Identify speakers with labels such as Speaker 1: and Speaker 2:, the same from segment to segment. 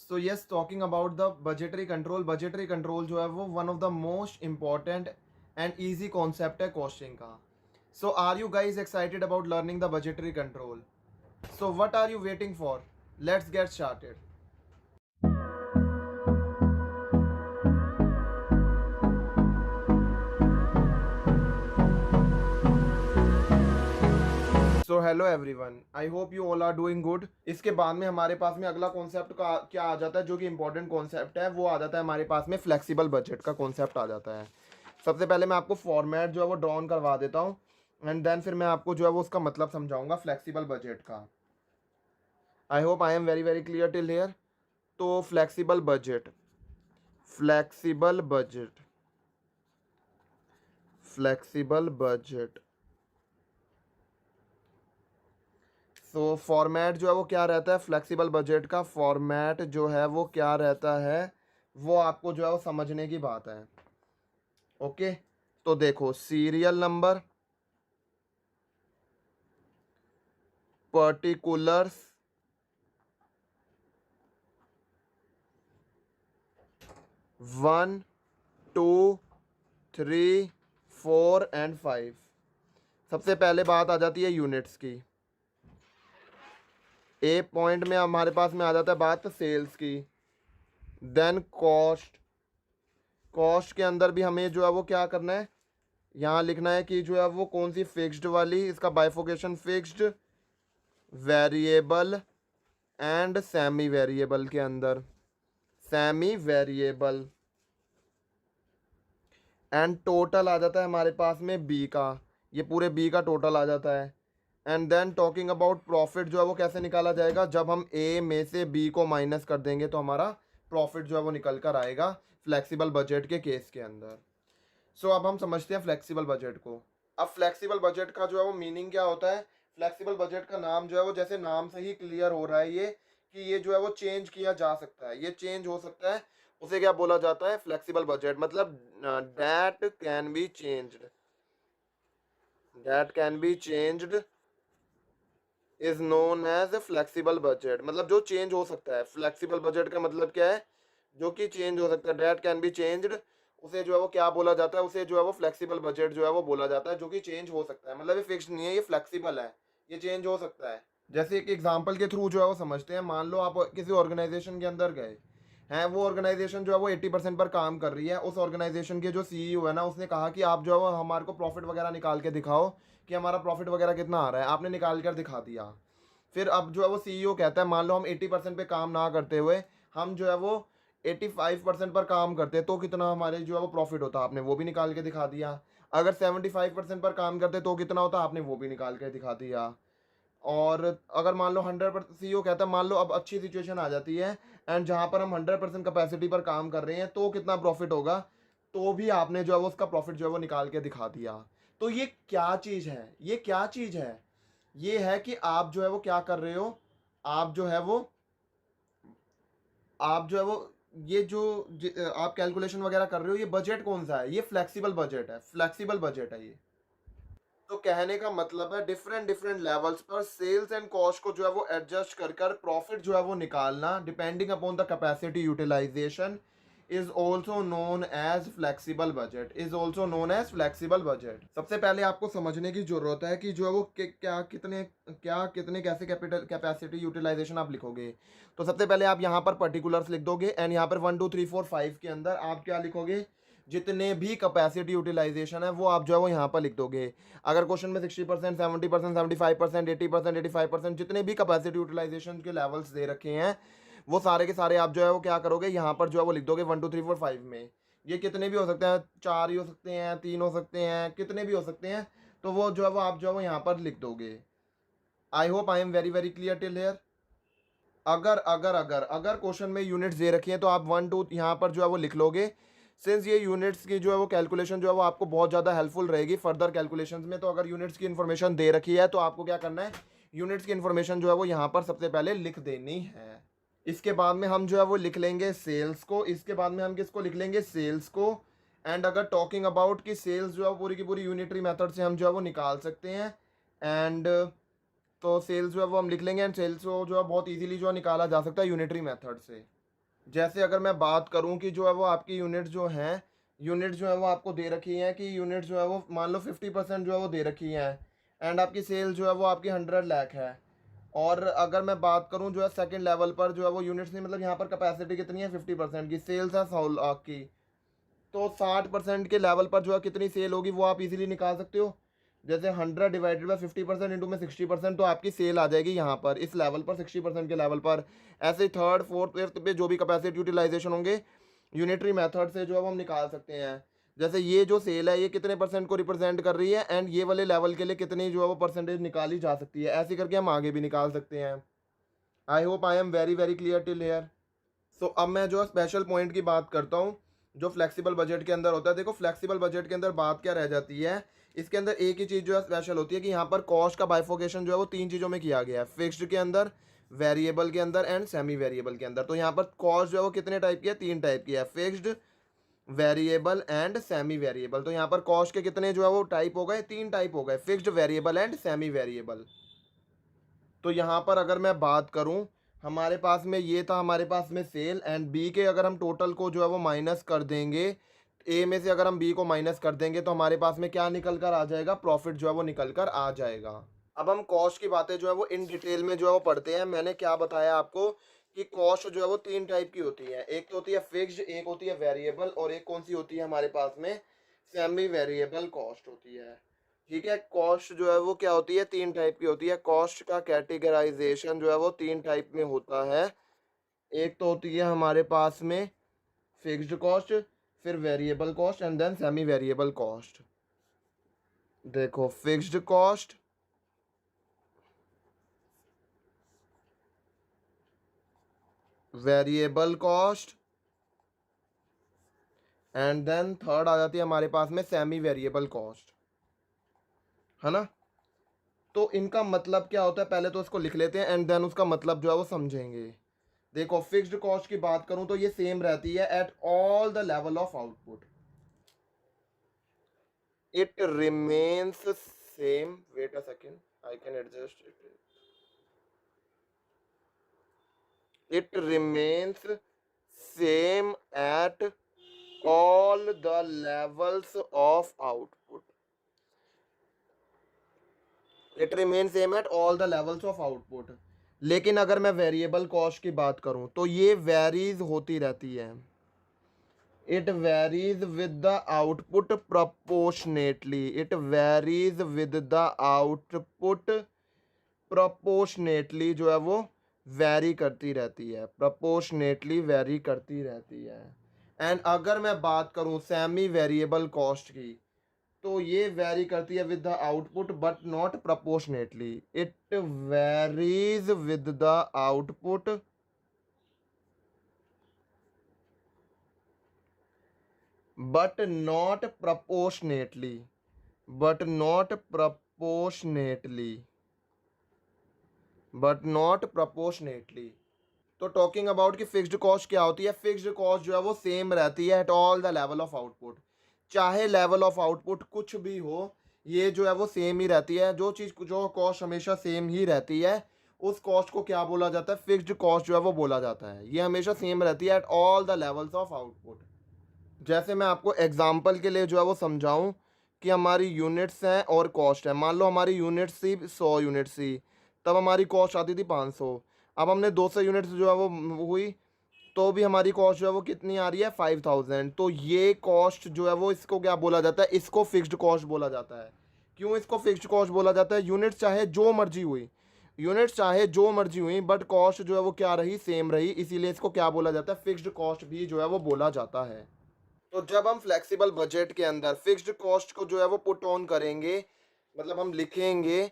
Speaker 1: So yes, talking about the budgetary control जो है वो one of the most important and easy concept है costing का. So are you guys excited about learning the budgetary control? So what are you waiting for? Let's get started. So hello everyone, I hope you all are doing good. इसके बाद में हमारे पास में अगला concept का क्या आ जाता है, जो कि इंपॉर्टेंट कॉन्सेप्ट है, वो आ जाता है हमारे पास में फ्लेक्सिबल बजट का कॉन्सेप्ट आ जाता है. सबसे पहले मैं आपको फॉर्मेट जो है वो ड्रॉन करवा देता हूँ, एंड देन फिर मैं आपको जो है वो उसका मतलब समझाऊंगा फ्लेक्सिबल बजट का. आई hope I am very very clear till hair. तो फ्लेक्सिबल बजट फ्लेक्सिबल बजट तो फॉर्मेट जो है वो क्या रहता है, फ्लेक्सिबल बजट का फॉर्मेट जो है वो क्या रहता है, वो आपको जो है वो समझने की बात है. ओके, तो देखो, serial number, particulars, one, two, three, four and five. सबसे पहले बात आ जाती है यूनिट्स की. ए पॉइंट में हमारे पास में आ जाता है बात सेल्स की. देन कॉस्ट के अंदर भी हमें जो है वो क्या करना है, यहाँ लिखना है कि जो है वो कौन सी फिक्स्ड वाली, इसका bifurcation fixed, variable and semi variable के अंदर, सेमी वेरिएबल. एंड टोटल आ जाता है हमारे पास में बी का, ये पूरे बी का टोटल आ जाता है. And then talking about profit जो है वो कैसे निकाला जाएगा, जब हम ए में से बी को माइनस कर देंगे तो हमारा प्रॉफिट जो है वो निकल कर आएगा फ्लेक्सिबल बजट के केस के अंदर. सो अब हम समझते हैं फ्लेक्सिबल बजट को. अब फ्लेक्सिबल बजट का जो है वो मीनिंग क्या होता है, फ्लेक्सिबल बजट का नाम जो है वो जैसे नाम से ही क्लियर हो रहा है ये, कि ये जो है वो चेंज किया जा सकता है, ये चेंज हो सकता है, उसे क्या बोला जाता है, फ्लेक्सिबल बजट. मतलब that can be changed, that can be changed is known as flexible budget. मतलब जो चेंज हो सकता है, फ्लेक्सिबल बजट का मतलब क्या है, जो कि चेंज हो सकता है, दैट कैन बी चेंज्ड, उसे जो है वो क्या बोला जाता है, उसे जो है वो फ्लेक्सिबल बजट जो है वो बोला जाता है, जो कि चेंज हो सकता है. मतलब ये फिक्स नहीं है, ये फ्लेक्सिबल है, ये चेंज हो सकता है. जैसे एक एग्जांपल के थ्रू जो है वो समझते हैं. मान लो आप किसी ऑर्गेनाइजेशन के अंदर गए हैं, वो ऑर्गेनाइजेशन जो है वो 80% पर काम कर रही है. उस ऑर्गेनाइजेशन के जो सीईओ है ना, उसने कहा कि आप जो है वो हमारे को प्रॉफिट वगैरह निकाल के दिखाओ कि हमारा प्रॉफिट वगैरह कितना आ रहा है. आपने निकाल कर दिखा दिया. फिर अब जो है वो सीईओ कहता है, मान लो हम 80% पे काम ना करते हुए हम जो है वो 85% पर काम करते, तो कितना हमारे जो है वो प्रॉफिट होता, आपने वो भी निकाल के दिखा दिया. अगर 75% पर काम करते तो कितना होता, आपने वो भी निकाल के दिखा दिया. और अगर मान लो 100%, सीईओ कहता है मान लो अब अच्छी सिचुएशन आ जाती है एंड जहाँ पर हम 100% कैपेसिटी पर काम कर रहे हैं, तो कितना प्रॉफिट होगा, तो भी आपने जो है वो उसका प्रॉफिट जो है वो निकाल के दिखा दिया. तो ये क्या चीज़ है, ये क्या चीज़ है, ये है कि आप जो है वो क्या कर रहे हो, आप जो है वो आप जो है वो ये जो आप कैलकुलेशन वगैरह कर रहे हो, ये बजट कौन सा है, ये फ्लेक्सिबल बजट है, फ्लेक्सिबल बजट है ये. तो कहने का मतलब है डिफरेंट डिफरेंट लेवल्स पर सेल्स एंड कॉस्ट को जो है वो एडजस्ट कर कर प्रॉफिट जो है वो निकालना, depending upon the capacity utilization, is also known as flexible budget, is also known as flexible budget. सबसे पहले आपको समझने की जरूरत है कि जो है वो क्या कितने कैसे कैपिटल कैपेसिटी यूटिलाइजेशन आप लिखोगे. तो सबसे पहले आप यहाँ पर पर्टिकुलर्स लिख दोगे, एंड यहाँ पर 1 2 3 4 5 के अंदर आप क्या लिखोगे, जितने भी कैपेसिटी यूटिलाइजेशन है वो आप जो है वो यहाँ पर लिख दोगे. अगर क्वेश्चन में 60%, 70%, 75%, 80%, 85%, जितने भी कैपेसिटी यूटिलाइजेशन के लेवल्स दे रखे हैं, वो सारे के सारे आप जो है वो क्या करोगे, यहाँ पर जो है वो लिख दोगे 1 2 3 4 5 में. ये कितने भी हो सकते हैं, 4 ही हो सकते हैं, 3 हो सकते हैं, कितने भी हो सकते हैं, तो वो जो है वो आप जो है वो यहाँ पर लिख दोगे. आई hope I am very very clear till hair. अगर क्वेश्चन में यूनिट्स दे रखी हैं तो आप 1 2 यहाँ पर जो है वो लिख लोगे. सिंस ये यूनिट्स की जो है वो कैलकुलेशन जो है वो आपको बहुत ज़्यादा हेल्पफुल रहेगी फर्दर कैलकुलेशंस में. तो अगर यूनिट्स की इन्फॉर्मेशन दे रखी है तो आपको क्या करना है, यूनिट्स की इन्फॉर्मेशन जो है वो यहाँ पर सबसे पहले लिख देनी है. इसके बाद में हम जो है वो लिख लेंगे सेल्स को, इसके बाद में हम किसको लिख लेंगे, सेल्स को. एंड अगर टॉकिंग अबाउट कि सेल्स जो है पूरी की पूरी यूनिटरी मेथड से हम जो है वो निकाल सकते हैं. एंड तो सेल्स जो है वो हम लिख लेंगे, एंड सेल्स को जो है बहुत इजीली जो है निकाला जा सकता है यूनिटरी मेथड से. जैसे अगर मैं बात करूं कि जो है वो आपकी यूनिट जो हैं, यूनिट जो है वो आपको दे रखी हैं कि यूनिट जो है वो मान लो 50% जो है वो दे रखी हैं, एंड आपकी सेल जो है वो आपकी 100 लाख है। और अगर मैं बात करूं जो है सेकंड लेवल पर जो है वो यूनिट्स नहीं, मतलब यहाँ पर कैपेसिटी कितनी है 50% की, सेल्स है 100 लाख की, तो 60% के लेवल पर जो है कितनी सेल होगी वो आप इजीली निकाल सकते हो। जैसे 100 डिवाइडेड बाई 50% इंटू में 60%, तो आपकी सेल आ जाएगी यहाँ पर इस लेवल पर 60% के लेवल पर। ऐसे ही थर्ड फोर्थ फिफ्थ पे जो भी कैपेसिटी यूटिलाइजेशन होंगे यूनिटरी मेथड से जो है वो हम निकाल सकते हैं। जैसे ये जो सेल है ये कितने परसेंट को रिप्रेजेंट कर रही है, एंड ये वाले लेवल के लिए कितनी जो है वो परसेंटेज निकाली जा सकती है, ऐसे करके हम आगे भी निकाल सकते हैं। I hope I am very very clear till here. So अब मैं जो स्पेशल पॉइंट की बात करता हूँ जो फ्लेक्सिबल बजट के अंदर होता है। देखो फ्लेक्सिबल बजट के अंदर बात क्या रह जाती है, इसके अंदर एक ही चीज़ जो है स्पेशल होती है कि यहाँ पर कॉस्ट का बाइफोकेशन जो है वो 3 चीज़ों में किया गया है, फिक्स्ड के अंदर, वेरिएबल के अंदर एंड सेमी वेरिएबल के अंदर। तो यहाँ पर कॉस्ट जो है वो कितने टाइप की है, 3 टाइप की है, fixed, variable and semi variable. तो यहाँ पर कॉस्ट के कितने जो है वो टाइप हो गए, 3 टाइप हो गए, fixed, variable and semi variable. तो यहाँ पर अगर मैं बात करूँ, हमारे पास में ये था, हमारे पास में सेल एंड बी के अगर हम टोटल को जो है वो माइनस कर देंगे, ए में से अगर हम बी को माइनस कर देंगे तो हमारे पास में क्या निकल कर आ जाएगा, प्रॉफिट जो है वो निकल कर आ जाएगा। अब हम कॉस्ट की बातें जो है वो इन डिटेल में जो है वो पढ़ते हैं। मैंने क्या बताया आपको कि कॉस्ट जो है वो 3 टाइप की होती है, एक तो होती है फिक्स्ड, एक होती है वेरिएबल, और एक कौन सी होती है हमारे पास में, सेमी वेरिएबल कॉस्ट होती है। ठीक है, कॉस्ट जो है वो क्या होती है, 3 टाइप की होती है। कॉस्ट का कैटेगराइजेशन जो है वो 3 टाइप में होता है। एक तो होती है हमारे पास में फिक्स्ड कॉस्ट, फिर variable cost and then semi variable cost. देखो fixed cost, variable cost and then third आ जाती है हमारे पास में सेमी वेरिएबल कॉस्ट, है ना। तो इनका मतलब क्या होता है पहले तो इसको लिख लेते हैं एंड देन उसका मतलब जो है वो समझेंगे। देखो फिक्स्ड कॉस्ट की बात करूं तो ये सेम रहती है at all the level of output, it remains same, wait a second, I can adjust it remains same at all the levels of output, it remains same at all the levels of output। लेकिन अगर मैं variable cost की बात करूं तो ये varies होती रहती है, it varies with the output proportionately, it varies with the output proportionately जो है वो वैरी करती रहती है, proportionately वैरी करती रहती है। एंड अगर मैं बात करूं सेमी वेरिएबल कॉस्ट की तो ये वैरी करती है with the output but not proportionately, it varies with the output but not proportionately, but not proportionately, but not proportionately। तो टॉकिंग अबाउट कि फिक्स्ड कॉस्ट क्या होती है, फिक्स्ड कॉस्ट जो है वो सेम रहती है at all the level of output, चाहे लेवल ऑफ आउटपुट कुछ भी हो, ये जो है वो सेम ही रहती है। जो चीज़ जो कॉस्ट हमेशा सेम ही रहती है उस कॉस्ट को क्या बोला जाता है, फिक्स्ड कॉस्ट जो है वो बोला जाता है। ये हमेशा सेम रहती है at all the levels of output. जैसे मैं आपको एग्जांपल के लिए जो है वो समझाऊं कि हमारी यूनिट्स हैं और कॉस्ट है। मान लो हमारी यूनिट्स थी 100 यूनिट्स थी, तब हमारी कॉस्ट आती थी 500। अब हमने 200 यूनिट्स जो है वो हुई तो भी हमारी कॉस्ट जो है वो कितनी आ रही है, 5000। तो ये कॉस्ट जो है वो इसको क्या बोला जाता है, इसको फिक्स्ड कॉस्ट बोला जाता है। क्यों इसको फिक्स्ड कॉस्ट बोला जाता है, यूनिट्स चाहे जो मर्जी हुई, यूनिट्स चाहे जो मर्जी हुई बट कॉस्ट जो है वो क्या रही, सेम रही, इसीलिए इसको क्या बोला जाता है, फिक्स्ड कॉस्ट भी जो है वो बोला जाता है। तो जब हम फ्लेक्सिबल बजट के अंदर फिक्स्ड कॉस्ट को जो है वो पुट ऑन करेंगे, मतलब हम लिखेंगे,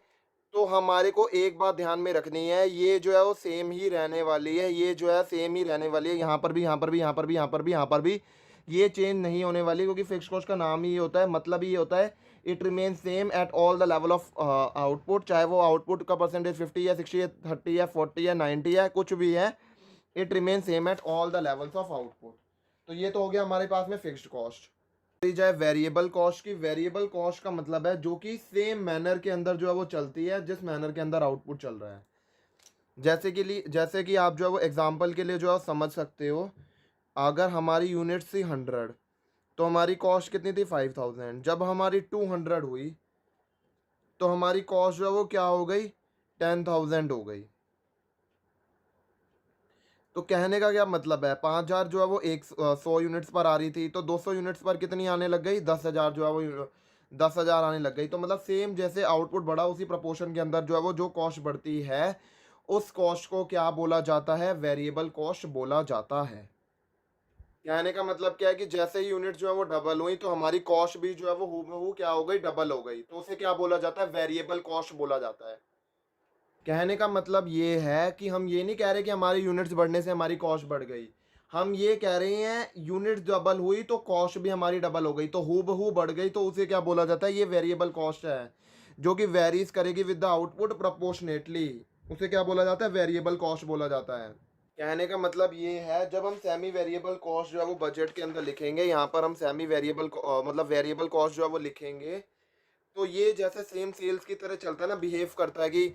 Speaker 1: तो हमारे को एक बात ध्यान में रखनी है, ये जो है वो सेम ही रहने वाली है, ये जो है सेम ही रहने वाली है, यहाँ पर भी, यहाँ पर भी, यहाँ पर भी, यहाँ पर भी, यहाँ पर भी ये चेंज नहीं होने वाली, क्योंकि फिक्स कॉस्ट का नाम ही होता है, मतलब ही होता है it remain same at all the level of output, चाहे वो आउटपुट का परसेंटेज 50 या 60 या 30 या 40 या 90 या कुछ भी है, it remain same at all the levels of output. तो ये तो हो गया हमारे पास में फिक्स्ड कॉस्ट। जाए वेरिएबल कॉस्ट की, वेरिएबल कॉस्ट का मतलब है जो कि सेम मैनर के अंदर जो है वो चलती है जिस मैनर के अंदर आउटपुट चल रहा है। जैसे कि आप जो है वो एग्जांपल के लिए जो है समझ सकते हो, अगर हमारी यूनिट थी 100, तो हमारी कॉस्ट कितनी थी 5000। जब हमारी 200 हुई तो हमारी कॉस्ट जो है वो क्या हो गई, 10000 हो गई। तो कहने का क्या मतलब है, 5000 जो है वो 100 यूनिट्स पर आ रही थी, तो 200 यूनिट्स पर कितनी आने लग गई, 10,000 जो है वो 10,000 आने लग गई। तो मतलब सेम जैसे आउटपुट बढ़ा उसी प्रपोर्शन के अंदर जो है वो जो कॉस्ट बढ़ती है, उस कॉस्ट को क्या बोला जाता है, वेरिएबल कॉस्ट बोला जाता है। कहने का मतलब क्या है कि जैसे ही यूनिट जो है वो डबल हुई तो हमारी कॉस्ट भी जो है वो हूबहू क्या हो गई, डबल हो गई, तो उसे क्या बोला जाता है, वेरिएबल कॉस्ट बोला जाता है। कहने का मतलब ये है कि हम ये नहीं कह रहे कि हमारी यूनिट्स बढ़ने से हमारी कॉस्ट बढ़ गई, हम ये कह रहे हैं यूनिट्स डबल हुई तो कॉस्ट भी हमारी डबल हो गई, तो हूबहू बढ़ गई, तो उसे क्या बोला जाता है, ये वेरिएबल कॉस्ट है, जो कि वेरीज करेगी विद द आउटपुट प्रोपोर्शनेटली, उसे क्या बोला जाता है, वेरिएबल कॉस्ट बोला जाता है। कहने का मतलब ये है, जब हम सेमी वेरिएबल कॉस्ट जो है वो बजट के अंदर लिखेंगे, यहाँ पर हम सेमी वेरिएबल मतलब वेरिएबल कॉस्ट जो है वो लिखेंगे, तो ये जैसे सेम सेल्स की तरह चलता है ना, बिहेव करता है कि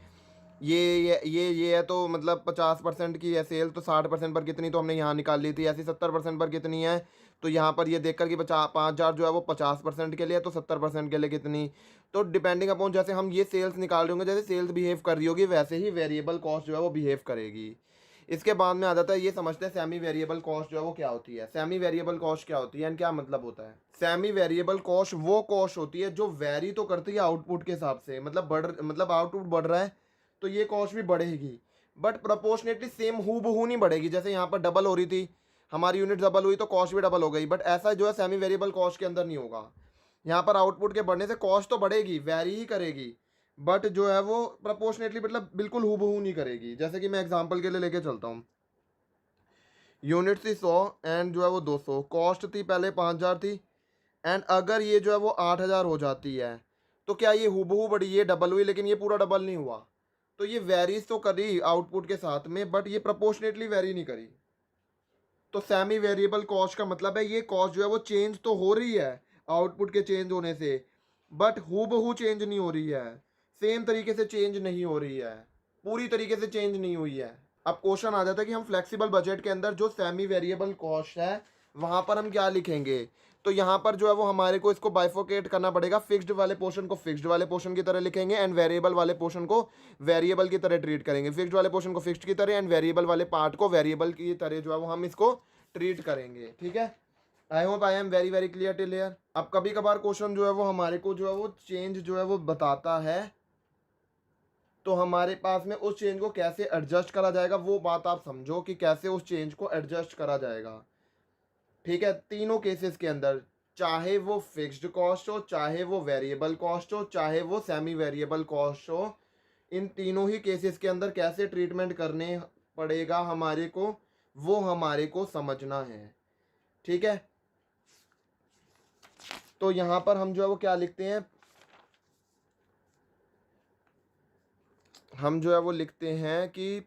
Speaker 1: ये है, तो मतलब 50% की है सेल, तो 60% पर कितनी तो हमने यहाँ निकाल ली थी, ऐसी 70% पर कितनी है, तो यहाँ पर ये देखकर कि 5,000 जो है वो 50% के लिए, तो 70% के लिए कितनी, तो डिपेंडिंग अपॉन जैसे हम ये सेल्स निकाल रहे होंगे, जैसे सेल्स बिहेव कर रही होगी वैसे ही वेरिएबल कॉस्ट जो है वो बिहेव करेगी। इसके बाद में आ जाता है, ये समझते हैं सेमी वेरिएबल कॉस्ट जो है वो क्या होती है। सेमी वेरिएबल कॉस्ट क्या होती है एंड क्या मतलब होता है। सेमी वेरिएबल कॉस्ट वो कॉस्ट होती है जो वेरी तो करती है आउटपुट के हिसाब से, मतलब आउटपुट बढ़ रहा है तो ये कॉस्ट भी बढ़ेगी, बट प्रोपोर्शनेटली सेम हूबहू नहीं बढ़ेगी। जैसे यहाँ पर डबल हो रही थी, हमारी यूनिट डबल हुई तो कॉस्ट भी डबल हो गई, बट ऐसा जो है सेमी वेरिएबल कॉस्ट के अंदर नहीं होगा। यहाँ पर आउटपुट के बढ़ने से कॉस्ट तो बढ़ेगी, वेरी ही करेगी, बट जो है वो प्रोपोर्शनेटली मतलब बिल्कुल हूबहू नहीं करेगी। जैसे कि मैं एग्जांपल के लिए लेके चलता हूँ, यूनिट थी 100 एंड जो है वो 200, कॉस्ट थी पहले 5,000 थी, एंड अगर ये जो है वो 8,000 हो जाती है, तो क्या ये हूबहू बढ़ी, ये डबल हुई, लेकिन ये पूरा डबल नहीं हुआ, तो ये वेरीज तो करी आउटपुट के साथ में, बट ये प्रोपोर्शनेटली वेरी नहीं करी। तो सेमी वेरिएबल कॉस्ट का मतलब है ये कॉस्ट जो है वो चेंज तो हो रही है आउटपुट के चेंज होने से, बट हूबहू चेंज नहीं हो रही है, सेम तरीके से चेंज नहीं हो रही है, पूरी तरीके से चेंज नहीं हुई है। अब क्वेश्चन आ जाता है कि हम फ्लेक्सिबल बजट के अंदर जो सेमी वेरिएबल कॉस्ट है वहां पर हम क्या लिखेंगे। तो यहाँ पर जो है वो हमारे को इसको बाइफोकेट करना पड़ेगा, फिक्स्ड वाले पोर्शन को फिक्स्ड वाले पोर्शन की तरह लिखेंगे एंड वेरिएबल वाले पोर्शन को वेरिएबल की तरह ट्रीट करेंगे, फिक्स्ड वाले पोर्शन को फिक्स्ड की तरह एंड वेरिएबल वाले पार्ट को वेरिएबल की तरह जो है वो हम इसको ट्रीट करेंगे। ठीक है, आई hope I am very very clear till here. अब कभी कभार क्वेश्चन जो है वो हमारे को जो है वो चेंज जो है वो बताता है, तो हमारे पास में उस चेंज को कैसे एडजस्ट करा जाएगा वो बात आप समझो कि कैसे उस चेंज को एडजस्ट करा जाएगा। ठीक है, तीनों केसेस के अंदर, चाहे वो फिक्स्ड कॉस्ट हो, चाहे वो वेरिएबल कॉस्ट हो, चाहे वो सेमी वेरिएबल कॉस्ट हो, इन तीनों ही केसेस के अंदर कैसे ट्रीटमेंट करने पड़ेगा हमारे को, वो हमारे को समझना है। ठीक है, तो यहाँ पर हम जो है वो क्या लिखते हैं, हम जो है वो लिखते हैं कि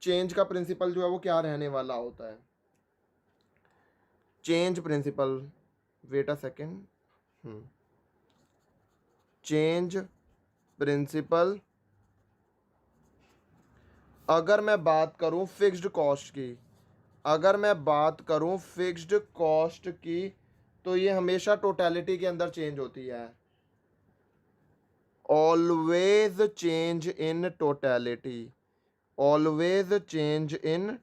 Speaker 1: चेंज का प्रिंसिपल जो है वो क्या रहने वाला होता है। Change principle, wait a second, change principle, अगर मैं बात करूं फिक्स्ड कॉस्ट की, अगर मैं बात करूं फिक्स्ड कॉस्ट की, तो ये हमेशा टोटलिटी के अंदर चेंज होती है, always change in totality, always change in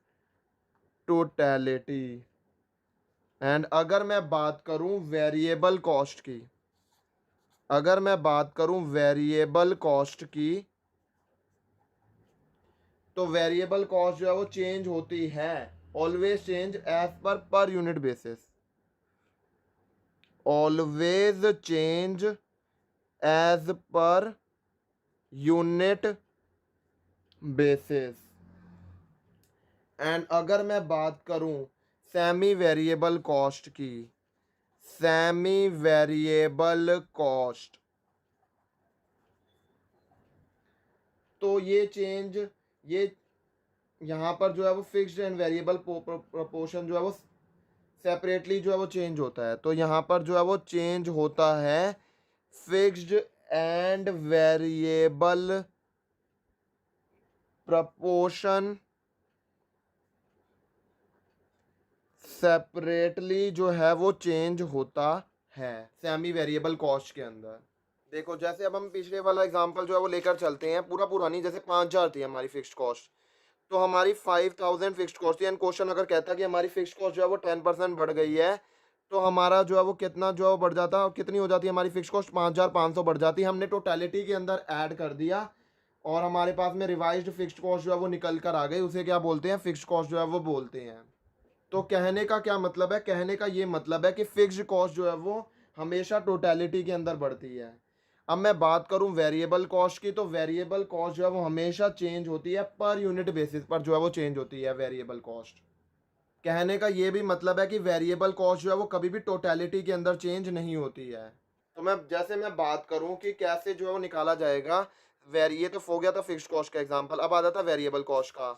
Speaker 1: totality. And अगर मैं बात करूं वेरिएबल कॉस्ट की, अगर मैं बात करूं वेरिएबल कॉस्ट की, तो वेरिएबल कॉस्ट जो है वो चेंज होती है, always change as per unit basis, always change as per unit basis. And अगर मैं बात करूं सेमी वेरिएबल कॉस्ट की, सेमी वेरिएबल कॉस्ट, तो ये चेंज, ये यहाँ पर जो है वो फिक्स्ड एंड वेरिएबल प्रोपोर्शन जो है वो सेपरेटली जो है वो चेंज होता है। तो यहाँ पर जो है वो चेंज होता है fixed and variable proportion separately जो है वो चेंज होता है सेमी वेरिएबल कॉस्ट के अंदर। देखो जैसे अब हम पिछले वाला एग्जांपल जो है वो लेकर चलते हैं, पूरा पूरा नहीं, जैसे 5,000 थी हमारी फिक्स्ड कॉस्ट, तो हमारी 5,000 फिक्स्ड कॉस्ट थी, एंड क्वेश्चन अगर कहता है कि हमारी फिक्स्ड कॉस्ट जो है वो 10% बढ़ गई है, तो हमारा जो है वो कितना जो है वो बढ़ जाता है, कितनी हो जाती है हमारी फिक्स्ड कॉस्ट, 5,500 बढ़ जाती है। हमने टोटलिटी के अंदर ऐड कर दिया और हमारे पास में रिवाइज्ड फिक्स्ड कॉस्ट जो है वो निकल कर आ गई, उसे क्या बोलते हैं, फिक्स्ड कॉस्ट जो है वो बोलते हैं। तो कहने का क्या मतलब है, कहने का ये मतलब है कि फिक्स्ड कॉस्ट जो है वो हमेशा टोटलिटी के अंदर बढ़ती है। अब मैं बात करूं वेरिएबल कॉस्ट की, तो वेरिएबल कॉस्ट जो है वो हमेशा चेंज होती है, पर यूनिट बेसिस पर जो है वो चेंज होती है वेरिएबल कॉस्ट। कहने का ये भी मतलब है कि वेरिएबल कॉस्ट जो है वो कभी भी टोटलिटी के अंदर चेंज नहीं होती है। तो मैं बात करूं कि कैसे जो है वो निकाला जाएगा ये तो हो गया था फिक्स्ड कॉस्ट का एग्जांपल। अब आ जाता वेरिएबल कॉस्ट का।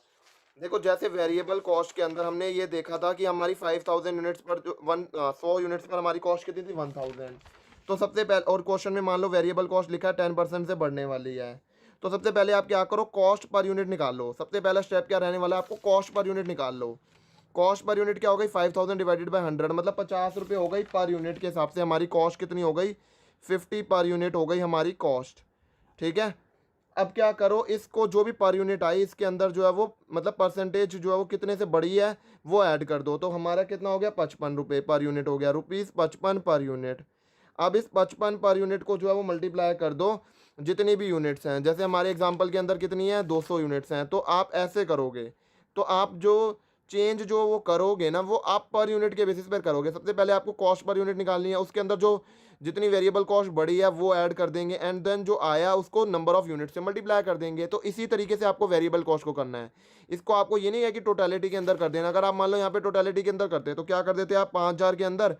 Speaker 1: देखो जैसे वेरिएबल कॉस्ट के अंदर हमने ये देखा था कि हमारी 5,000 यूनिट्स पर जो 100 यूनिट्स पर हमारी कॉस्ट कितनी थी, 1,000। तो सबसे पहले, और क्वेश्चन में मान लो वेरिएबल कॉस्ट लिखा है 10% से बढ़ने वाली है, तो सबसे पहले आप क्या करो, कॉस्ट पर यूनिट निकाल लो। सबसे पहला स्टेप क्या रहने वाला है, आपको कॉस्ट पर यूनिट निकाल लो। कॉस्ट पर यूनिट क्या हो गई, 5,000 डिवाइडेड बाई 100, मतलब 50 रुपये हो गई पर यूनिट के हिसाब से। हमारी कॉस्ट कितनी हो गई, 50 पर यूनिट हो गई हमारी कॉस्ट। ठीक है, अब क्या करो, इसको जो भी पर यूनिट आई इसके अंदर जो है वो मतलब परसेंटेज जो है वो कितने से बड़ी है वो ऐड कर दो। तो हमारा कितना हो गया, 55 रुपये पर यूनिट हो गया, ₹55 पर यूनिट। अब इस 55 पर यूनिट को जो है वो मल्टीप्लाई कर दो जितनी भी यूनिट्स हैं। जैसे हमारे एग्जांपल के अंदर कितनी है, 200 यूनिट्स हैं, तो आप ऐसे करोगे, तो आप जो चेंज जो वो करोगे ना वो आप पर यूनिट के बेसिस पर करोगे। सबसे पहले आपको कॉस्ट पर यूनिट निकालनी है, उसके अंदर जो जितनी वेरिएबल कॉस्ट बढ़ी है वो ऐड कर देंगे, एंड देन जो आया उसको नंबर ऑफ यूनिट से मल्टीप्लाई कर देंगे। तो इसी तरीके से आपको वेरिएबल कॉस्ट को करना है। इसको आपको ये नहीं है कि टोटलिटी के अंदर कर देना। अगर आप मान लो यहाँ पे टोटलिटी के अंदर करते तो क्या कर देते आप, 5,000 के अंदर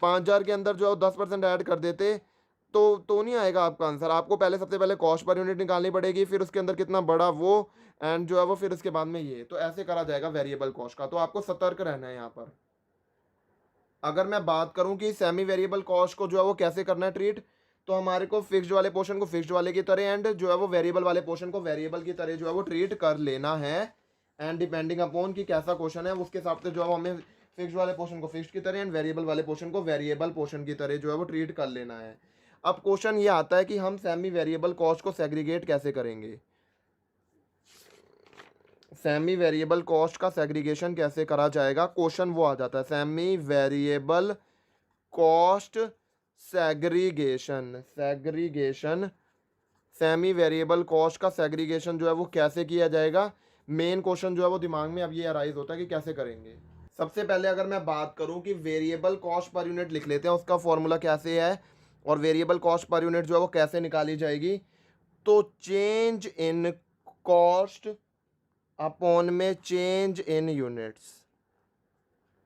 Speaker 1: 5,000 के अंदर जो 10% ऐड कर देते, तो नहीं आएगा आपका आंसर। आपको पहले सबसे पहले कॉस्ट पर यूनिट निकालनी पड़ेगी, फिर उसके अंदर कितना बड़ा वो, एंड जो है वो फिर उसके बाद में ये। तो ऐसे करा जाएगा वेरिएबल कॉस्ट का। तो आपको सतर्क रहना है यहाँ पर। अगर मैं बात करूं कि सेमी वेरिएबल कॉस्ट को जो है वो कैसे करना है ट्रीट, तो हमारे को फिक्स्ड वाले पोर्शन को फिक्स्ड वाले की तरह, एंड जो है वो वेरिएबल वाले पोर्शन को वेरिएबल की तरह जो है वो ट्रीट कर लेना है। एंड डिपेंडिंग अपॉन कि कैसा क्वेश्चन है उसके हिसाब से जो है हमें फिक्स्ड वाले पोर्शन को फिक्स्ड की तरह एंड वेरिएबल वाले पोर्शन को वेरिएबल पोर्शन की तरह जो है वो ट्रीट कर लेना है। अब क्वेश्चन ये आता है कि हम सेमी वेरिएबल कॉस्ट को सेग्रीगेट कैसे करेंगे। सेमी वेरिएबल कॉस्ट का सेग्रीगेशन कैसे करा जाएगा, क्वेश्चन वो आ जाता है, semi variable cost segregation. Semi variable cost का सेग्रीगेशन जो है वो कैसे किया जाएगा, मेन क्वेश्चन जो है वो दिमाग में अब ये अराइज होता है कि कैसे करेंगे। सबसे पहले अगर मैं बात करूं कि वेरिएबल कॉस्ट पर यूनिट लिख लेते हैं, उसका फॉर्मूला कैसे है और वेरिएबल कॉस्ट पर यूनिट जो है वो कैसे निकाली जाएगी। तो चेंज इन कॉस्ट अपॉन में change in units,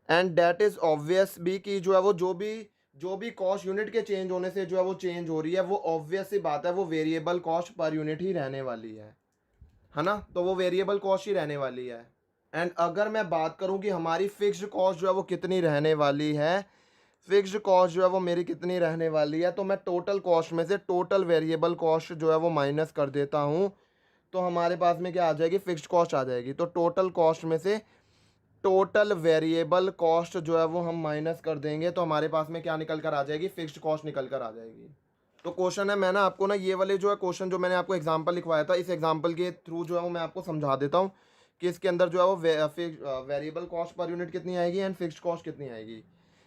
Speaker 1: and that is obvious भी कि जो है वो जो भी कॉस्ट यूनिट के चेंज होने से जो है वो चेंज हो रही है, वो ऑब्वियस सी बात है वो वेरिएबल कॉस्ट पर यूनिट ही रहने वाली है ना। तो वो वेरिएबल कॉस्ट ही रहने वाली है। एंड अगर मैं बात करूं कि हमारी फिक्स्ड कॉस्ट जो है वो कितनी रहने वाली है, फिक्स्ड कॉस्ट जो है वो मेरी कितनी रहने वाली है, तो मैं टोटल कॉस्ट में से टोटल वेरिएबल कॉस्ट जो है वो माइनस कर देता हूं। तो हमारे पास में क्या आ जाएगी, फिक्स्ड कॉस्ट आ जाएगी। तो टोटल कॉस्ट में से टोटल वेरिएबल कॉस्ट जो है वो हम माइनस कर देंगे, तो हमारे पास में क्या निकल कर आ जाएगी, फिक्स्ड कॉस्ट निकल कर आ जाएगी। तो क्वेश्चन है, मैं ना आपको ना ये वाले जो है क्वेश्चन जो मैंने आपको एग्जांपल लिखवाया था, इस एग्जांपल के थ्रू जो है वो मैं आपको समझा देता हूँ कि इसके अंदर जो है वो वेरिएबल कॉस्ट पर यूनिट कितनी आएगी एंड फिक्स्ड कॉस्ट कितनी आएगी।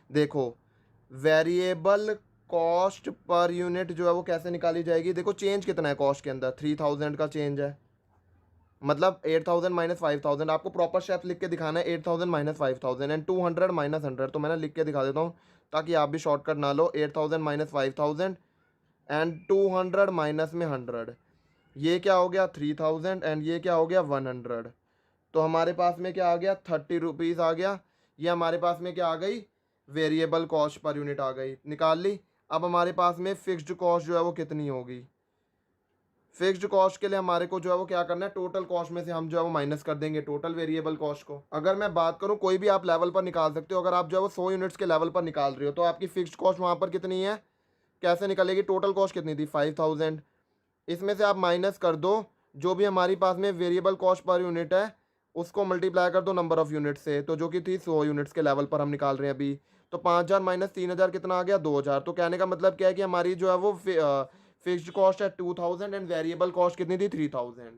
Speaker 1: देखो वेरिएबल कॉस्ट पर यूनिट जो है वो कैसे निकाली जाएगी। देखो चेंज कितना है कॉस्ट के अंदर, 3,000 का चेंज है, मतलब 8,000 माइनस 5,000। आपको प्रॉपर शेप लिख के दिखाना है, 8,000 माइनस 5,000 एंड 200 माइनस 100। तो मैंने लिख के दिखा देता हूँ ताकि आप भी शॉर्टकट ना लो। 8,000 माइनस 5,000 एंड 200 माइनस में 100, ये क्या हो गया 3,000 एंड ये क्या हो गया 100। तो हमारे पास में क्या आ गया, 30 रुपीज़ आ गया। ये हमारे पास में क्या आ गई, वेरिएबल कॉस्ट पर यूनिट आ गई, निकाल ली। अब हमारे पास में फिक्स्ड कॉस्ट जो है वो कितनी होगी, फिक्स्ड कॉस्ट के लिए हमारे को जो है वो क्या करना है, टोटल कॉस्ट में से हम जो है वो माइनस कर देंगे टोटल वेरिएबल कॉस्ट को। अगर मैं बात करूं कोई भी आप लेवल पर निकाल सकते हो, अगर आप जो है वो 100 यूनिट्स के लेवल पर निकाल रहे हो तो आपकी फिक्स्ड कॉस्ट वहां पर कितनी है, कैसे निकलेगी, टोटल कॉस्ट कितनी थी 5,000, इसमें से आप माइनस कर दो जो भी हमारी पास में वेरिएबल कॉस्ट पर यूनिट है उसको मल्टीप्लाई कर दो नंबर ऑफ यूनिट से, तो जो कि थी 100 यूनिट्स के लेवल पर हम निकाल रहे हैं अभी। तो 5000 माइनस 3000 कितना आ गया, 2000। तो कहने का मतलब क्या है कि हमारी जो है वो फिक्स्ड कॉस्ट है 2000 एंड वेरिएबल कॉस्ट कितनी थी 3000।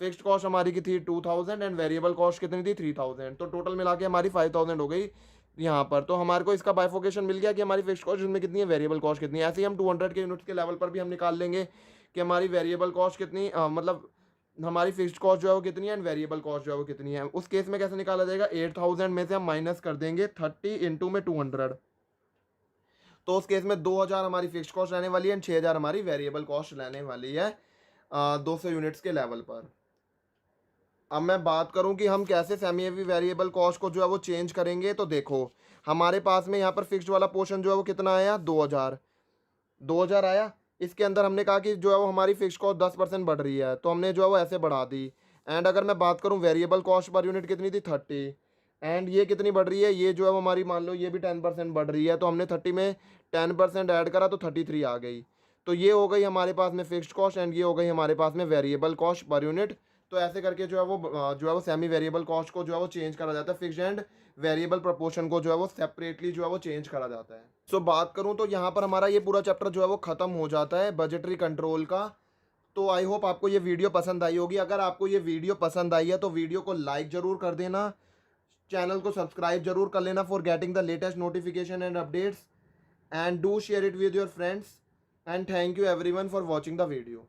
Speaker 1: फिक्स्ड कॉस्ट हमारी की थी 2000 एंड वेरिएबल कॉस्ट कितनी थी 3000। तो टोटल मिला के हमारी 5000 हो गई यहाँ पर। तो हमारे को इसका बाइफोकेशन मिल गया कि हमारी फिक्स्ड कॉस्ट इसमें कितनी है, वेरिएबल कॉस्ट कितनी है। ऐसे ही हम 200 के यूनिट्स के लेवल पर भी हम निकाल लेंगे कि हमारी वेरिएबल कॉस्ट कितनी मतलब हमारी फिक्स्ड कॉस्ट जो है वो कितनी है एंड वेरिएबल कॉस्ट जो है वो कितनी है। उस केस में कैसे निकाला जाएगा, 8000 में से हम माइनस कर देंगे 30 इंटू में 200। तो उस केस में 2000 हमारी फिक्स्ड कॉस्ट रहने वाली है एंड 6000 हमारी वेरिएबल कॉस्ट रहने वाली है 200 यूनिट्स के लेवल पर। अब मैं बात करूं कि हम कैसे सेमी हेवी वेरिएबल कॉस्ट को जो है वो चेंज करेंगे। तो देखो हमारे पास में यहाँ पर फिक्स्ड वाला पोर्शन जो है वो कितना आया, 2000 आया। इसके अंदर हमने कहा कि जो है वो हमारी फिक्स्ड कॉस्ट 10% बढ़ रही है, तो हमने जो है वो ऐसे बढ़ा दी। एंड अगर मैं बात करूं वेरिएबल कॉस्ट पर यूनिट कितनी थी 30, एंड ये कितनी बढ़ रही है, ये जो है वो हमारी मान लो ये भी 10% बढ़ रही है। तो हमने 30 में 10% ऐड करा तो 33 आ गई। तो ये हो गई हमारे पास में फिक्स्ड कॉस्ट एंड ये हो गई हमारे पास में वेरिएबल कॉस्ट पर यूनिट। तो ऐसे करके जो है वो सेमी वेरिएबल कॉस्ट को जो है वो चेंज करा जाता है, फिक्स्ड एंड वेरिएबल प्रोपोर्शन को जो है वो सेपरेटली जो है वो चेंज करा जाता है। सो बात करूं तो यहाँ पर हमारा ये पूरा चैप्टर जो है वो खत्म हो जाता है बजटरी कंट्रोल का। तो आई होप आपको ये वीडियो पसंद आई होगी। अगर आपको ये वीडियो पसंद आई है तो वीडियो को लाइक ज़रूर कर देना, चैनल को सब्सक्राइब जरूर कर लेना for getting the latest notification and updates, and do share it with your friends, and thank you everyone for watching the video.